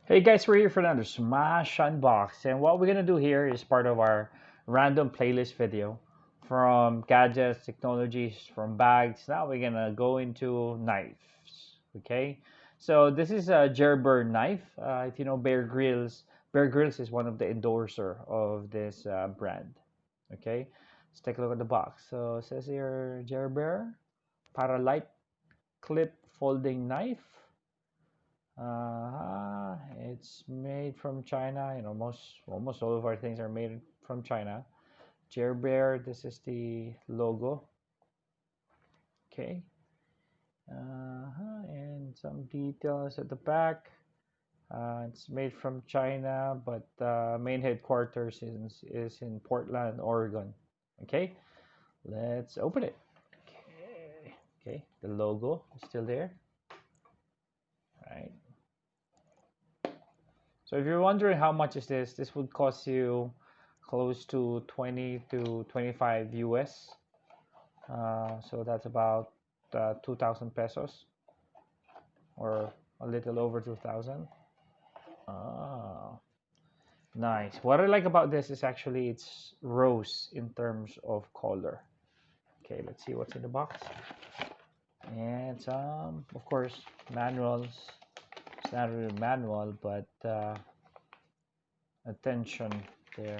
Hey guys, we're here for another Smash Unbox, and what we're gonna do here is part of our random playlist video from gadgets, technologies, from bags. Now we're gonna go into knives. Okay, so this is a Gerber knife. If you know Bear Grylls is one of the endorser of this brand. Okay, let's take a look at the box. So it says here Gerber Paralite clip folding knife. It's made from China. You know, almost all of our things are made from China. Gerber, this is the logo. Okay. And some details at the back. It's made from China, but main headquarters is in Portland, Oregon. Okay, let's open it. Okay, okay, the logo is still there. Right. So if you're wondering how much is this would cost you close to 20 to 25 US. So that's about 2,000 pesos or a little over 2,000. Ah, nice. What I like about this is actually it's rose in terms of color. Okay, let's see what's in the box. And some, of course, manuals. It's not really a manual, but attention there.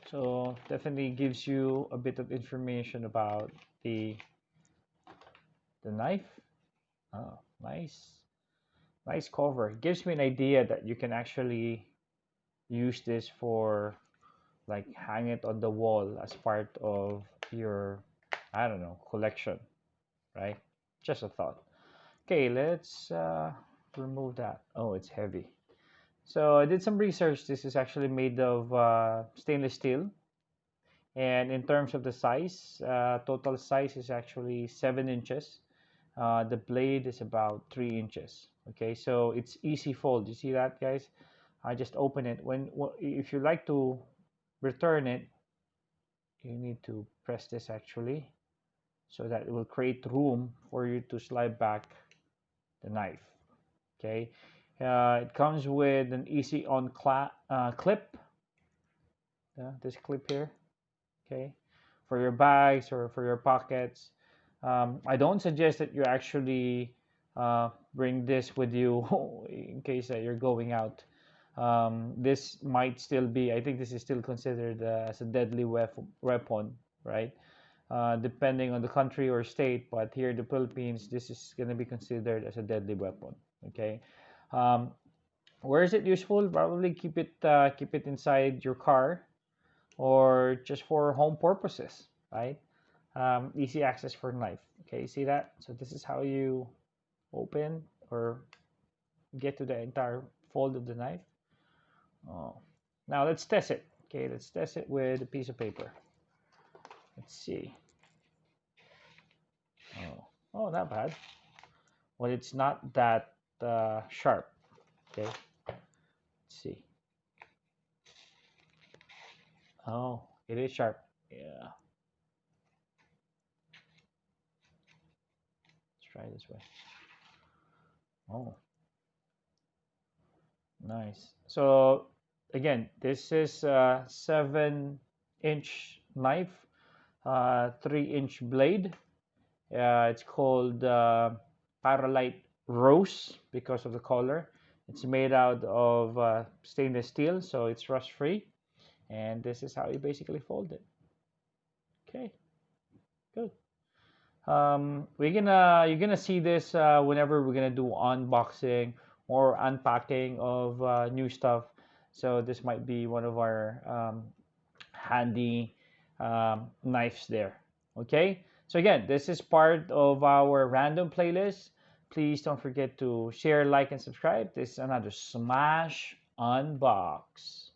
So definitely gives you a bit of information about the knife. Oh, nice. Nice cover. It gives me an idea that you can actually use this for like hang it on the wall as part of your, I don't know, collection, right? Just a thought. Okay, let's remove that. Oh, it's heavy. So I did some research. This is actually made of stainless steel. And in terms of the size, total size is actually 7 inches. The blade is about 3 inches. Okay, so it's easy fold. You see that, guys? I just open it. If you like to return it, you need to press this actually, so that it will create room for you to slide back the knife. Okay, it comes with an easy on clip. This clip here. Okay, for your bags or for your pockets. I don't suggest that you actually bring this with you in case that you're going out. This might still be, I think this is still considered as a deadly weapon, right? Depending on the country or state, but here in the Philippines, this is going to be considered as a deadly weapon. Okay, um, where is it useful? Probably keep it inside your car or just for home purposes, right? Easy access for knife. Okay, see that? So this is how you open or get to the entire fold of the knife. Oh. Now let's test it. Okay, let's test it with a piece of paper. Let's see. Oh, not bad. Well, it's not that sharp. Okay, let's see. Oh, it is sharp. Yeah, let's try this way. Oh, nice. So again, this is a 7-inch knife, 3-inch blade. It's called Paralite Rose because of the color. It's made out of stainless steel, so it's rust free. And this is how you basically fold it. Okay, good. You're gonna see this whenever we're gonna do unboxing or unpacking of new stuff. So this might be one of our handy knives there. Okay, so again, this is part of our random playlist. Please don't forget to share, like, and subscribe. This is another Smash Unbox.